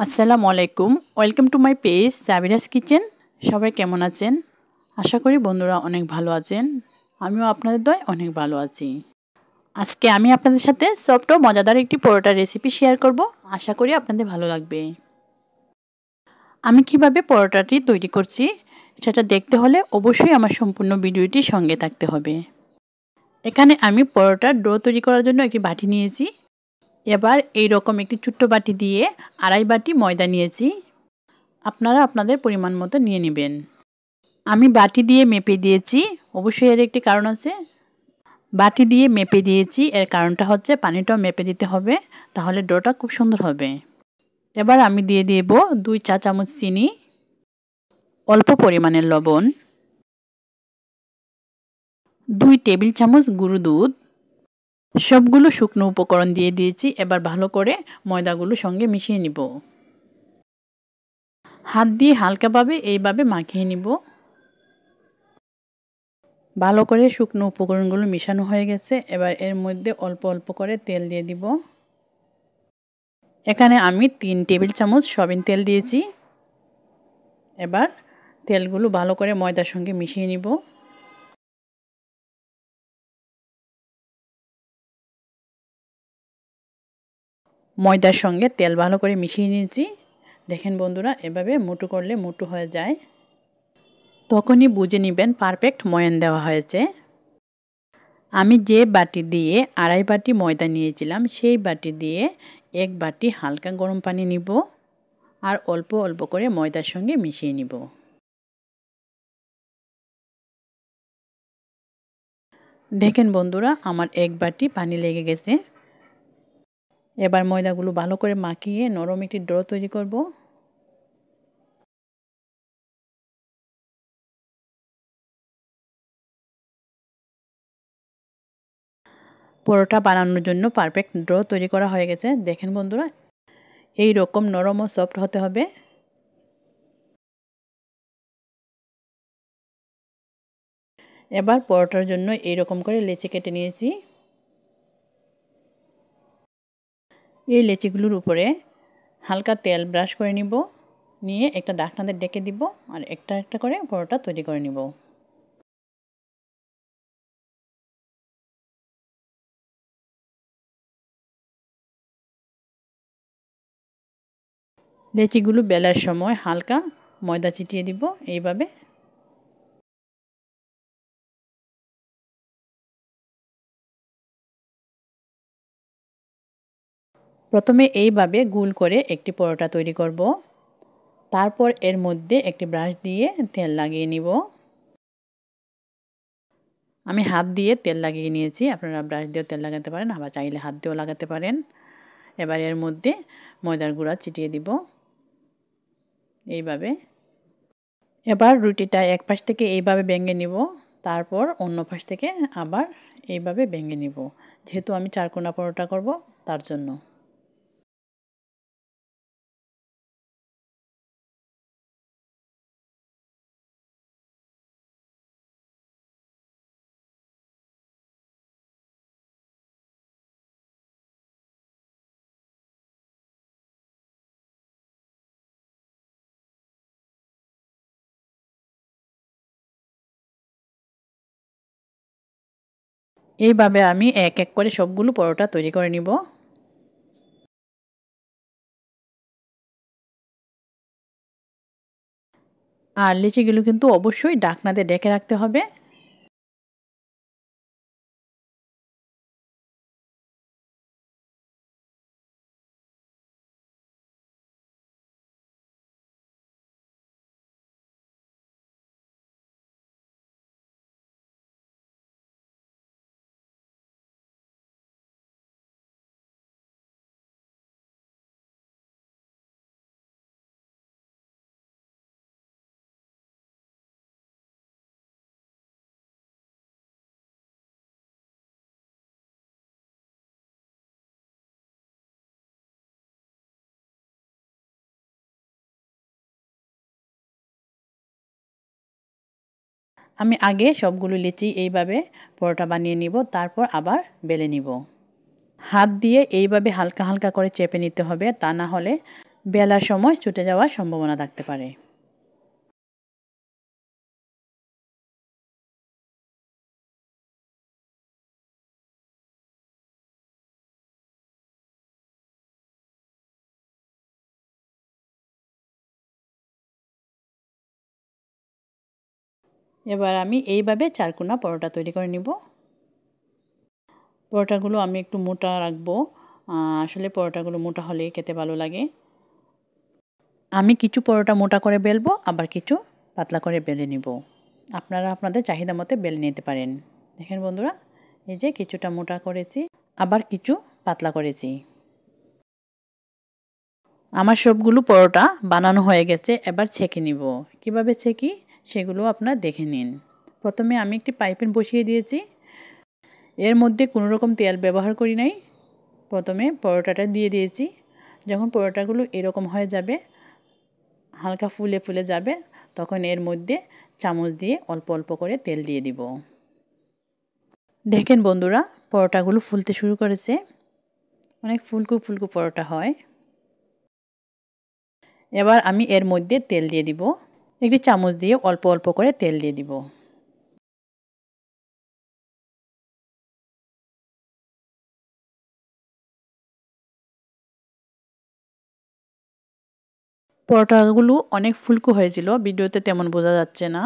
আসসালামু আলাইকুম। Welcome to my page Sabira's kitchen. সবাই কেমন আছেন? আশা করি বন্ধুরা অনেক ভালো আছেন। আমিও আপনাদের দয় অনেক ভালো আছি। আজকে আমি আপনাদের সাথে সফট ও মজাদার একটি পরোটার রেসিপি শেয়ার করব। আশা করি আপনাদের ভালো লাগবে। আমি কিভাবে পরোটাটি তৈরি করছি সেটা দেখতে হলে অবশ্যই আমার সম্পূর্ণ ভিডিওটি সঙ্গে থাকতে হবে। এখানে আমি পরোটার ডো তৈরি করার জন্য একটি বাটি নিয়েছি। এবার এই রকম একটি ছোট্ট বাটি দিয়ে আড়াই বাটি ময়দা নিয়েছি। আপনারা আপনাদের পরিমাণ মতো নিয়ে নেবেন। আমি বাটি দিয়ে মেপে দিয়েছি, অবশ্যই এর একটি কারণ আছে। বাটি দিয়ে মেপে দিয়েছি, এর কারণটা হচ্ছে পানিটাও মেপে দিতে হবে, তাহলে ডোটা খুব সুন্দর হবে। এবার আমি দিয়ে দেব 2 চা চামচ চিনি, অল্প পরিমাণের লবণ, 2 টেবিল চামচ গুঁড়ো দুধ। সবগুলো শুকনো উপকরণ দিয়ে দিয়েছি। এবার ভালো করে ময়দাগুলো সঙ্গে মিশিয়ে নিব। হাত দিয়ে হালকাভাবে এইভাবে মাখিয়ে নিব। ভালো করে শুকনো উপকরণগুলো মিশানো হয়ে গেছে। এবার এর মধ্যে অল্প অল্প করে তেল দিয়ে দিব। এখানে আমি 3 টেবিল চামচ সয়াবিন তেল দিয়েছি। এবার তেলগুলো ভালো করে ময়দার সঙ্গে মিশিয়ে নিব। ময়দার সঙ্গে তেল ভালো করে মিশিয়ে নিয়েছি। দেখেন বন্ধুরা, এভাবে মুঠো করলে মুঠো হয়ে যায়, তখনই বুঝে নেবেন পারফেক্ট ময়ান দেওয়া হয়েছে। আমি যে বাটি দিয়ে আড়াই বাটি ময়দা নিয়েছিলাম সেই বাটি দিয়ে 1 বাটি হালকা গরম পানি নিব আর অল্প অল্প করে ময়দার সঙ্গে মিশিয়ে নিব। দেখেন বন্ধুরা, আমার 1 বাটি পানি লেগে গেছে। এবার ময়দাগুলো ভালো করে মাখিয়ে নরম একটি ডো তৈরি করব। পরোটা বানানোর জন্য পারফেক্ট ডো তৈরি করা হয়ে গেছে। দেখেন বন্ধুরা, এই রকম নরম ও সফট হতে হবে। এবার পরোটার জন্য এই রকম করে লেচি কেটে নিয়েছি। এই লেচিগুলোর উপরে হালকা তেল ব্রাশ করে নিব, নিয়ে একটা ঢাকনাতে ডেকে দিব আর একটা একটা করে পরোটা তৈরি করে নিব। লেচিগুলো বেলার সময় হালকা ময়দা ছিটিয়ে দিব এইভাবে। প্রথমে এইভাবে গোল করে একটি পরোটা তৈরি করব। তারপর এর মধ্যে একটি ব্রাশ দিয়ে তেল লাগিয়ে নিব। আমি হাত দিয়ে তেল লাগিয়ে নিয়েছি, আপনারা ব্রাশ দিয়েও তেল লাগাতে পারেন, আবার চাইলে হাত দিয়েও লাগাতে পারেন। এবার এর মধ্যে ময়দার গুঁড়া ছিটিয়ে দিব এইভাবে। এবার রুটিটা এক পাশ থেকে এইভাবে ভেঙে নিব, তারপর অন্য পাশ থেকে আবার এইভাবে ভেঙে নিব, যেহেতু আমি চারকোনা পরোটা করব তার জন্য। এইভাবে আমি এক এক করে সবগুলো পরোটা তৈরি করে নিব। আর লিচিগুলো কিন্তু অবশ্যই ঢাকনাতে ঢেকে রাখতে হবে। আমি আগে সবগুলো লিচি এইভাবে পরোটা বানিয়ে নিব, তারপর আবার বেলে নিব। হাত দিয়ে এইভাবে হালকা হালকা করে চেপে নিতে হবে, তা না হলে বেলার সময় ছুটে যাওয়ার সম্ভাবনা থাকতে পারে। এবার আমি এইভাবে চারকোনা পরোটা তৈরি করে নিব। পরোটাগুলো আমি একটু মোটা রাখবো, আসলে পরোটাগুলো মোটা হলে খেতে ভালো লাগে। আমি কিছু পরোটা মোটা করে বেলবো, আবার কিছু পাতলা করে বেলে নিব। আপনারা আপনাদের চাহিদা মতো বেলে নিতে পারেন। দেখেন বন্ধুরা, এই যে কিছুটা মোটা করেছি, আবার কিছু পাতলা করেছি। আমার সবগুলো পরোটা বানানো হয়ে গেছে, এবার ছেঁকে নিব। কিভাবে ছেঁকি সেগুলো আপনারা দেখে নিন। প্রথমে আমি একটি পাইপেন বসিয়ে দিয়েছি, এর মধ্যে কোনো রকম তেল ব্যবহার করি নাই। প্রথমে পরোটাটা দিয়ে দিয়েছি। যখন পরোটাগুলো এরকম হয়ে যাবে, হালকা ফুলে ফুলে যাবে, তখন এর মধ্যে চামচ দিয়ে অল্প অল্প করে তেল দিয়ে দিব। দেখেন বন্ধুরা, পরোটাগুলো ফুলতে শুরু করেছে। অনেক ফুলকো ফুলকো পরোটা হয়। এবার আমি এর মধ্যে তেল দিয়ে দিব। একটি চামচ দিয়ে অল্প অল্প করে তেল দিয়ে দিব। পরোটাগুলো অনেক ফুলকো হয়েছিল, ভিডিওতে তেমন বোঝা যাচ্ছে না।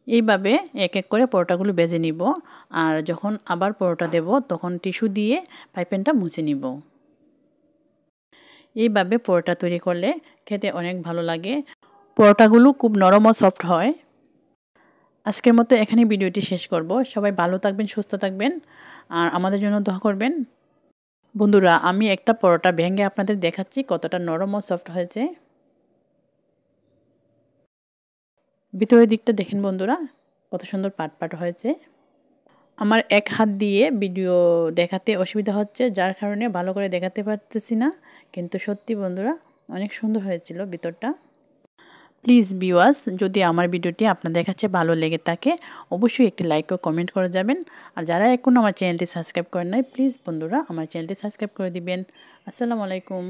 এইভাবে এক এক করে পরোটাগুলো ভেজে নিব। আর যখন আবার পরোটা দেব, তখন টিস্যু দিয়ে পাইপেনটা মুছে নিব। এইভাবে পরোটা তৈরি করলে খেতে অনেক ভালো লাগে। পরোটাগুলো খুব নরম ও সফট হয়। আজকের মতো এখানে ভিডিওটি শেষ করব। সবাই ভালো থাকবেন, সুস্থ থাকবেন, আর আমাদের জন্য দোয়া করবেন। বন্ধুরা, আমি একটা পরোটা ভেঙে আপনাদের দেখাচ্ছি কতটা নরম ও সফট হয়েছে। ভিতরের দিকটা দেখেন বন্ধুরা, কত সুন্দর পাট পাট হয়েছে। আমার এক হাত দিয়ে ভিডিও দেখাতে অসুবিধা হচ্ছে, যার কারণে ভালো করে দেখাতে পারতেছি না। কিন্তু সত্যি বন্ধুরা, অনেক সুন্দর হয়েছিল ভিতরটা। প্লিজ ভিউয়ার্স, যদি আমার ভিডিওটি আপনাদের কাছে ভালো লেগে থাকে, অবশ্যই একটি লাইক ও কমেন্ট করে যাবেন। আর যারা এখনও আমার চ্যানেলটি সাবস্ক্রাইব করেন নাই, প্লিজ বন্ধুরা আমার চ্যানেলটি সাবস্ক্রাইব করে দিবেন। আসসালামু আলাইকুম।